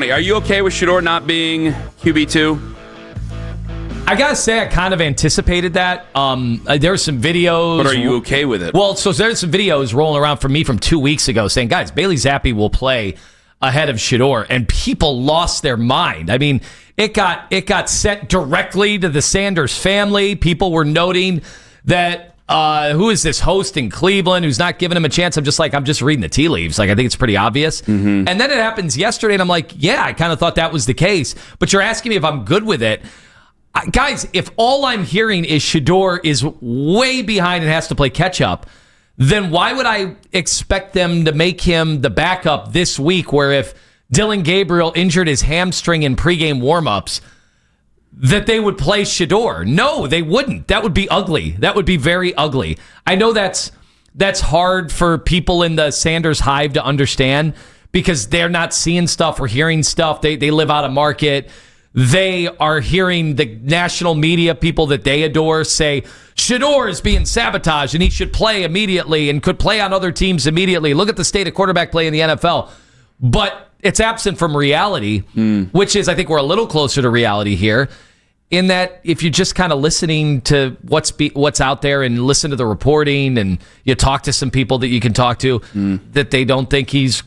Are you okay with Shedeur not being QB2? I gotta say, I kind of anticipated that. There were some videos. But are you okay with it? Well, so there's some videos rolling around from me from 2 weeks ago saying, guys, Bailey Zappi will play ahead of Shedeur, and people lost their mind. I mean, it got sent directly to the Sanders family. People were noting that who is this host in Cleveland who's not giving him a chance? I'm just reading the tea leaves. Like, I think it's pretty obvious. Mm-hmm. And then it happens yesterday, and I'm like, yeah, I kind of thought that was the case. But you're asking me if I'm good with it. Guys, if all I'm hearing is Shedeur is way behind and has to play catch-up, then why would I expect them to make him the backup this week, where if Dylan Gabriel injured his hamstring in pregame warmups, that they would play Shedeur? No, they wouldn't. That would be ugly. That would be very ugly. I know that's hard for people in the Sanders hive to understand because they're not seeing stuff or hearing stuff. They live out of market. They are hearing the national media, people that they adore, say Shedeur is being sabotaged and he should play immediately and could play on other teams immediately. Look at the state of quarterback play in the NFL. But it's absent from reality, which is, I think we're a little closer to reality here, in that if you're just kind of listening to what's out there and listen to the reporting and you talk to some people that you can talk to, that they don't think he's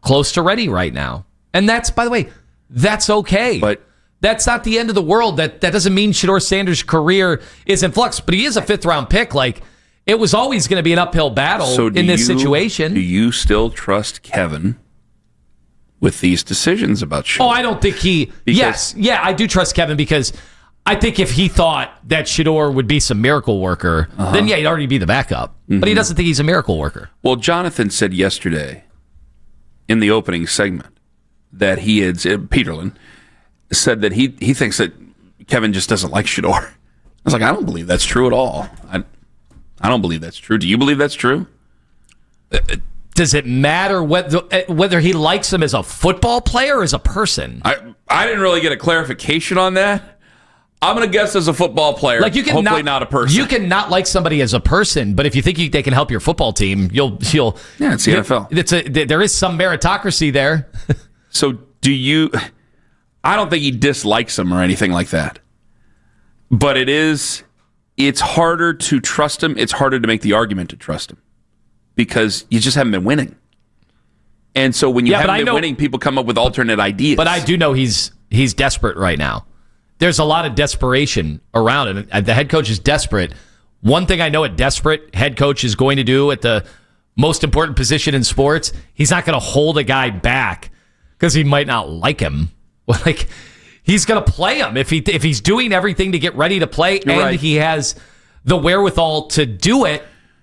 close to ready right now. And that's, by the way, that's okay. But that's not the end of the world. That doesn't mean Shedeur Sanders' career is in flux, but he is a fifth-round pick. Like, it was always going to be an uphill battle in this situation. Do you still trust Kevin with these decisions about Shedeur? Oh, I don't think I do trust Kevin, because I think if he thought that Shedeur would be some miracle worker, then he'd already be the backup. Mm-hmm. But he doesn't think he's a miracle worker. Well, Jonathan said yesterday in the opening segment that Peterlin said that he thinks that Kevin just doesn't like Shedeur. I was like, I don't believe that's true at all. I don't believe that's true. Do you believe that's true? Does it matter whether he likes him as a football player or as a person? I didn't really get a clarification on that. I'm going to guess as a football player, like hopefully not a person. You can not like somebody as a person, but if you think they can help your football team, you'll yeah, it's the NFL. There is some meritocracy there. So do you... I don't think he dislikes him or anything like that. But it's harder to trust him. It's harder to make the argument to trust him because you just haven't been winning. And so when you haven't been winning, people come up with alternate ideas. But I do know he's desperate right now. There's a lot of desperation around it. The head coach is desperate. One thing I know a desperate head coach is going to do at the most important position in sports, he's not going to hold a guy back because he might not like him. Like, he's going to play him if he's doing everything to get ready to play. He has the wherewithal to do it.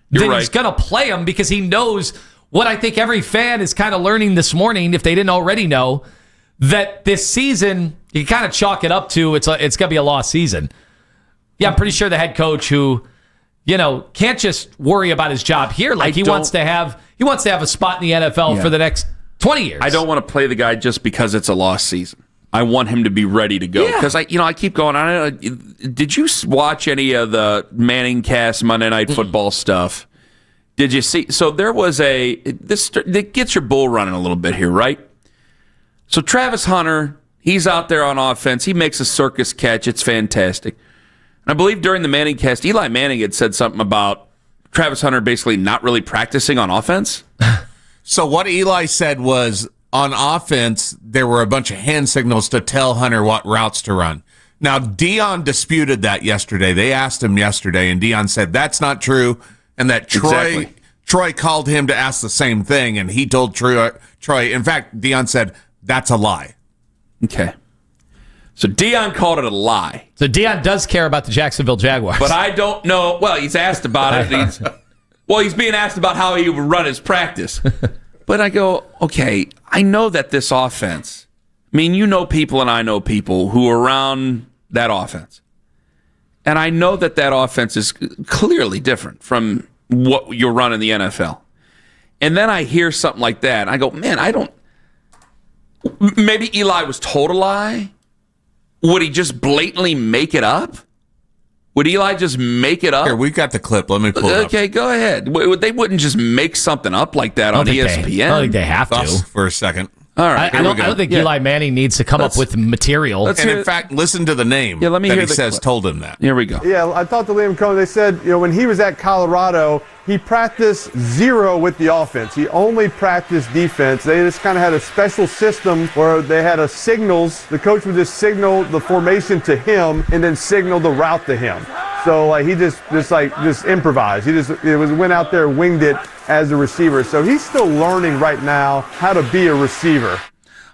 He's going to play him because he knows what I think every fan is kind of learning this morning, if they didn't already know, that this season you kind of chalk it up to it's going to be a lost season. Yeah, I'm pretty sure the head coach who can't just worry about his job here. Like, he wants to have a spot in the NFL for the next 20 years. I don't want to play the guy just because it's a lost season. I want him to be ready to go because I keep going. Did you watch any of the Manning Cast Monday Night Football stuff? Did you see? So there was that gets your bull running a little bit here, right? So Travis Hunter, he's out there on offense. He makes a circus catch. It's fantastic. And I believe during the Manning Cast, Eli Manning had said something about Travis Hunter basically not really practicing on offense. So what Eli said was, on offense, there were a bunch of hand signals to tell Hunter what routes to run. Now, Deion disputed that yesterday. They asked him yesterday, and Deion said that's not true, and that Troy called him to ask the same thing, and he told Troy. In fact, Deion said that's a lie. Okay. So Deion called it a lie. So Deion does care about the Jacksonville Jaguars. But I don't know. Well, he's asked about it. He's being asked about how he would run his practice. But I go, okay, I know that this offense, people and I know people who are around that offense. And I know that offense is clearly different from what you run in the NFL. And then I hear something like that, and I go, man, maybe Eli was told a lie? Would he just blatantly make it up? Would Eli just make it up? Here, we've got the clip. Let me pull it up. Okay, go ahead. They wouldn't just make something up like that on ESPN. I don't think they have to. For a second. All right, I don't think Eli Manning needs to come up with material. And in fact, listen to the name let me that hear he says clip. told him that. Here we go. Yeah, I talked to Liam Cohen. They said, when he was at Colorado, he practiced zero with the offense. He only practiced defense. They just kind of had a special system where they had signals. The coach would just signal the formation to him and then signal the route to him. So he just improvised. He just went out there, winged it as a receiver. So he's still learning right now how to be a receiver.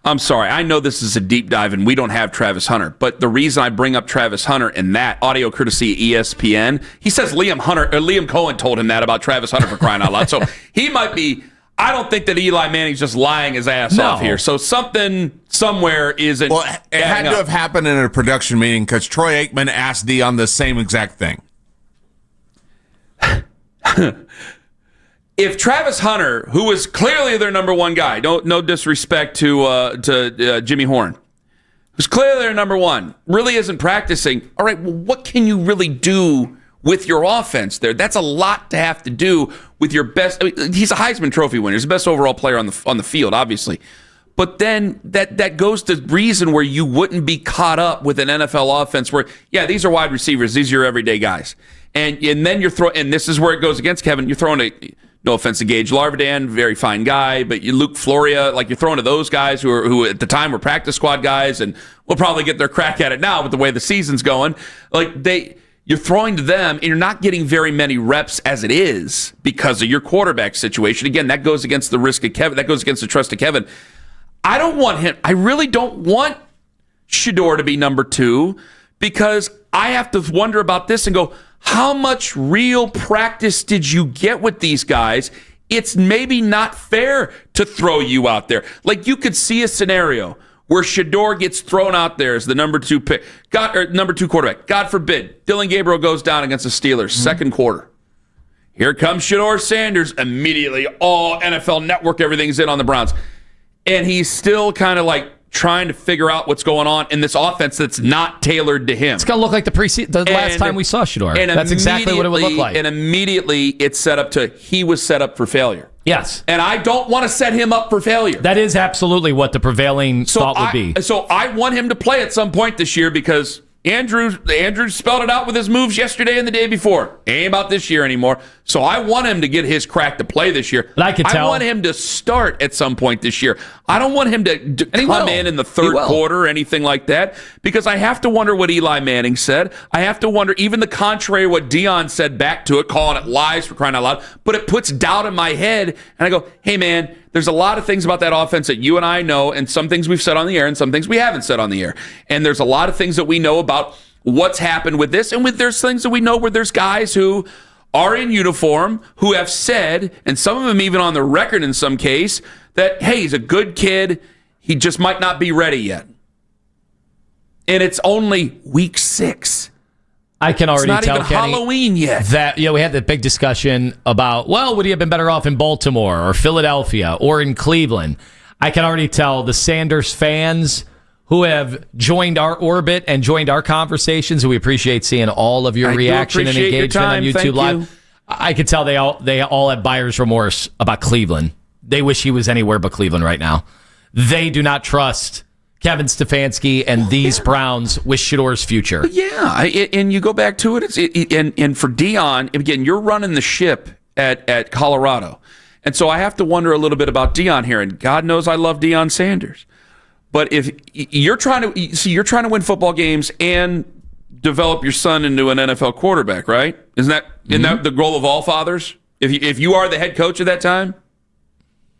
I'm sorry. I know this is a deep dive, and we don't have Travis Hunter. But the reason I bring up Travis Hunter in that audio courtesy ESPN, he says Liam Cohen told him that about Travis Hunter, for crying out loud. So he might be. I don't think that Eli Manning's just lying his ass off here. So something somewhere isn't. Well, it had to have happened in a production meeting because Troy Aikman asked Deion the same exact thing. If Travis Hunter, who was clearly their number one guy, no disrespect to Jimmy Horn, who's clearly their number one, really isn't practicing, all right, well, what can you really do with your offense there? That's a lot to have to do with your best. I mean, he's a Heisman Trophy winner. He's the best overall player on the field, obviously. But then that goes to reason where you wouldn't be caught up with an NFL offense where, yeah, these are wide receivers. These are your everyday guys. And then you're throwing, and this is where it goes against Kevin. You're throwing no offense to Gage Larvadan, very fine guy, but Luke Floria, like you're throwing to those guys who at the time were practice squad guys and will probably get their crack at it now with the way the season's going. You're throwing to them, and you're not getting very many reps as it is because of your quarterback situation. Again, that goes against the risk of Kevin. That goes against the trust of Kevin. I don't want him. I really don't want Shedeur to be number 2 because I have to wonder about this and go, how much real practice did you get with these guys? It's maybe not fair to throw you out there. Like you could see a scenario where Shedeur gets thrown out there as the number 2 pick, number 2 quarterback. God forbid, Dylan Gabriel goes down against the Steelers, second quarter. Here comes Shedeur Sanders immediately. All NFL Network, everything's in on the Browns. And he's still kind of like trying to figure out what's going on in this offense that's not tailored to him. It's going to look like the last time we saw Shedeur. That's exactly what it would look like. And immediately it's set up he was set up for failure. Yes. And I don't want to set him up for failure. That is absolutely what the prevailing thought would be. So I want him to play at some point this year because Andrew spelled it out with his moves yesterday and the day before. Ain't about this year anymore. So I want him to get his crack to play this year. But I want him to start at some point this year. I don't want him to come in the third quarter or anything like that because I have to wonder what Eli Manning said. I have to wonder even the contrary of what Deion said back to it, calling it lies for crying out loud. But it puts doubt in my head. And I go, hey, man, there's a lot of things about that offense that you and I know, and some things we've said on the air and some things we haven't said on the air. And there's a lot of things that we know about what's happened with this. And there's things that we know where there's guys who are in uniform who have said, and some of them even on the record in some case, that, hey, he's a good kid. He just might not be ready yet. And it's only week 6. I can already tell, it's not even Kenny, Halloween yet. That we had that big discussion about, well, would he have been better off in Baltimore or Philadelphia or in Cleveland? I can already tell the Sanders fans who have joined our orbit and joined our conversations, and we appreciate seeing all of your reaction and engagement on YouTube Live. I could tell they all have buyer's remorse about Cleveland. They wish he was anywhere but Cleveland right now. They do not trust Kevin Stefanski and these Browns with Shedeur's future. Yeah, and you go back to it, and for Deion, again, you're running the ship at Colorado. And so I have to wonder a little bit about Deion here, and God knows I love Deion Sanders. But if you're trying to win football games and develop your son into an NFL quarterback, right? Isn't that the goal of all fathers? If you are the head coach at that time,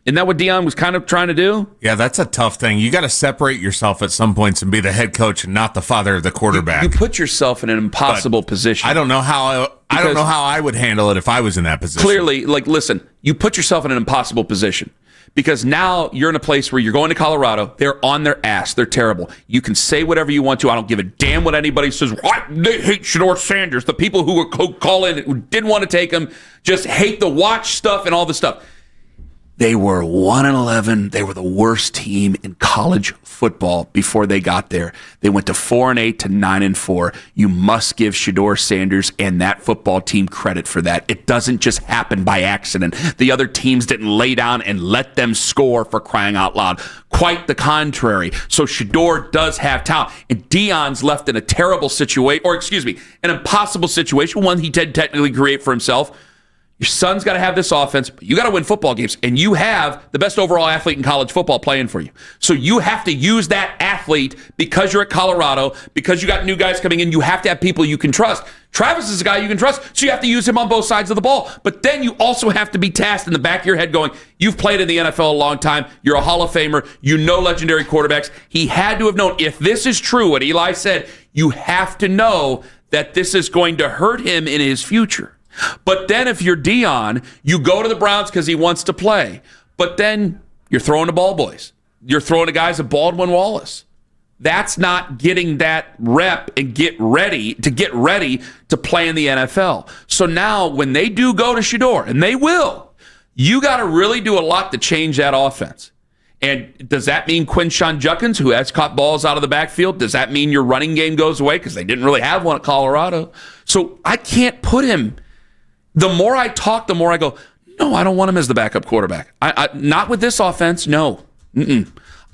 isn't that what Deion was kind of trying to do? Yeah, that's a tough thing. You got to separate yourself at some points and be the head coach and not the father of the quarterback. You put yourself in an impossible position. I don't know how I would handle it if I was in that position. Clearly, listen, you put yourself in an impossible position. Because now you're in a place where you're going to Colorado. They're on their ass. They're terrible. You can say whatever you want to. I don't give a damn what anybody says. They hate Shedeur Sanders. The people who call in who didn't want to take him just hate the watch stuff and all this stuff. They were 1-11. They were the worst team in college football before they got there. They went to 4-8 to 9-4. You must give Shedeur Sanders and that football team credit for that. It doesn't just happen by accident. The other teams didn't lay down and let them score, for crying out loud. Quite the contrary. So Shedeur does have talent. And Deion's left in a terrible situation, an impossible situation, one he did technically create for himself. Your son's got to have this offense, but you got to win football games, and you have the best overall athlete in college football playing for you. So you have to use that athlete because you're at Colorado, because you got new guys coming in. You have to have people you can trust. Travis is a guy you can trust, so you have to use him on both sides of the ball. But then you also have to be tasked in the back of your head going, you've played in the NFL a long time. You're a Hall of Famer. You know legendary quarterbacks. He had to have known, if this is true, what Eli said, you have to know that this is going to hurt him in his future. But then if you're Deion, you go to the Browns because he wants to play. But then you're throwing to ball boys. You're throwing to guys of Baldwin Wallace. That's not getting that rep and get ready to play in the NFL. So now when they do go to Shedeur, and they will, you got to really do a lot to change that offense. And does that mean Quinshon Judkins, who has caught balls out of the backfield? Does that mean your running game goes away? Because they didn't really have one at Colorado. So I can't put him. The more I talk, the more I go, no, I don't want him as the backup quarterback. Not with this offense, no.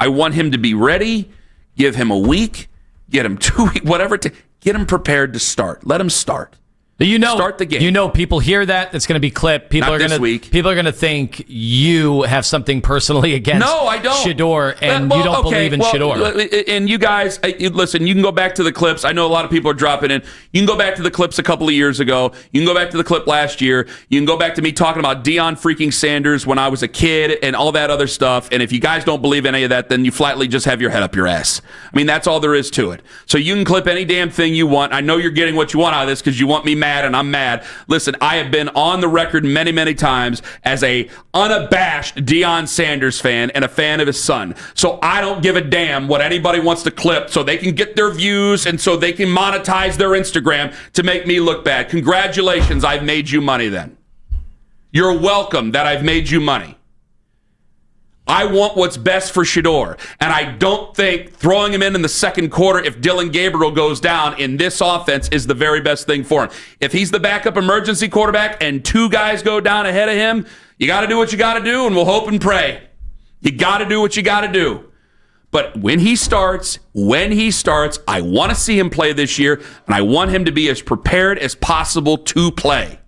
I want him to be ready, give him a week, get him 2 weeks, whatever, to get him prepared to start. Let him start. Start the game. People hear that. It's going to be clipped. People are going to think you have something personally against Shedeur, and you don't believe in Shedeur. And you guys, listen, you can go back to the clips. I know a lot of people are dropping in. You can go back to the clips a couple of years ago. You can go back to the clip last year. You can go back to me talking about Deion freaking Sanders when I was a kid and all that other stuff. And if you guys don't believe any of that, then you flatly just have your head up your ass. I mean, that's all there is to it. So you can clip any damn thing you want. I know you're getting what you want out of this because you want me mad. And I'm mad. Listen, I have been on the record many, many times as a unabashed Deion Sanders fan and a fan of his son. So I don't give a damn what anybody wants to clip so they can get their views and so they can monetize their Instagram to make me look bad. Congratulations, I've made you money then. You're welcome that I've made you money. I want what's best for Shedeur, and I don't think throwing him in the second quarter if Dillon Gabriel goes down in this offense is the very best thing for him. If he's the backup emergency quarterback and two guys go down ahead of him, you got to do what you got to do, and we'll hope and pray. You got to do what you got to do. But when he starts, I want to see him play this year, and I want him to be as prepared as possible to play.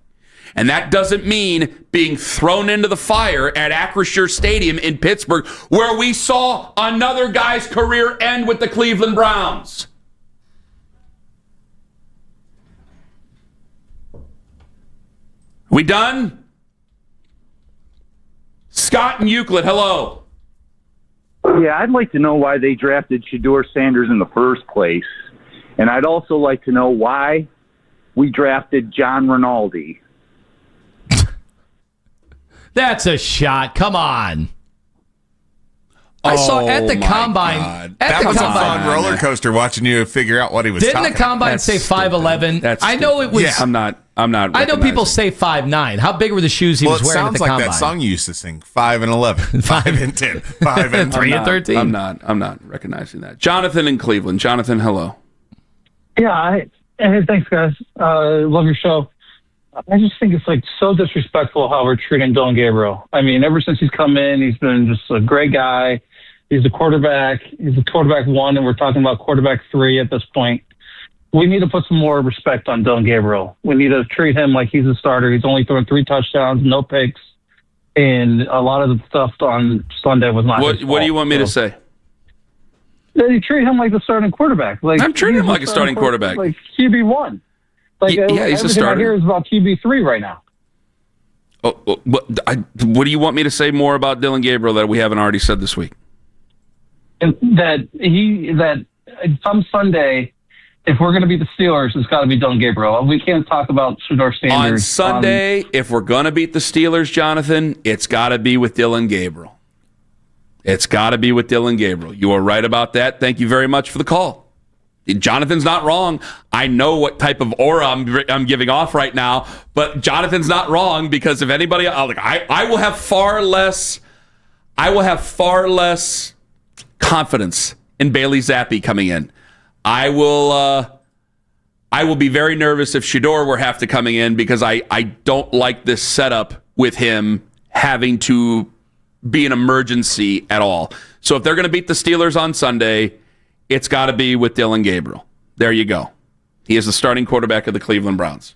And that doesn't mean being thrown into the fire at Acrisure Stadium in Pittsburgh, where we saw another guy's career end with the Cleveland Browns. We done? Scott and Euclid, hello. Yeah, I'd like to know why they drafted Shedeur Sanders in the first place. And I'd also like to know why we drafted John Rinaldi. That's a shot. Come on. I saw at the combine. God. That was a fun roller coaster watching you figure out what he was Didn't talking the combine say 5'11"? I know it was. Yeah, I'm not. I know people say 5'9". How big were the shoes he was wearing at the combine? It sounds like that song you used to sing, 5 and 11, 5 and 10, 5 and 3 and 13. I'm not recognizing that. Jonathan in Cleveland. Jonathan, hello. Yeah, hey, thanks, guys. Love your show. I just think it's so disrespectful how we're treating Dillon Gabriel. I mean, ever since he's come in, he's been just a great guy. He's a quarterback. He's a quarterback 1, and we're talking about quarterback 3 at this point. We need to put some more respect on Dillon Gabriel. We need to treat him like he's a starter. He's only thrown 3 touchdowns, no picks, and a lot of the stuff on Sunday was not his fault. What do you want me to say? You treat him like the starting quarterback. I'm treating him like a starting quarterback. Like QB1. Yeah, he's a starter. I hear is about QB3 right now. What do you want me to say more about Dillon Gabriel that we haven't already said this week? And that come Sunday, if we're going to beat the Steelers, it's got to be Dillon Gabriel. We can't talk about Shedeur Sanders. On Sunday, if we're going to beat the Steelers, Jonathan, it's got to be with Dillon Gabriel. It's got to be with Dillon Gabriel. You are right about that. Thank you very much for the call. Jonathan's not wrong. I know what type of aura I'm giving off right now, but Jonathan's not wrong because if anybody, I will have far less I will have far less confidence in Bailey Zappi coming in. I will be very nervous if Shidor were have to coming in because I don't like this setup with him having to be an emergency at all. So if they're going to beat the Steelers on Sunday, it's got to be with Dillon Gabriel. There you go. He is the starting quarterback of the Cleveland Browns.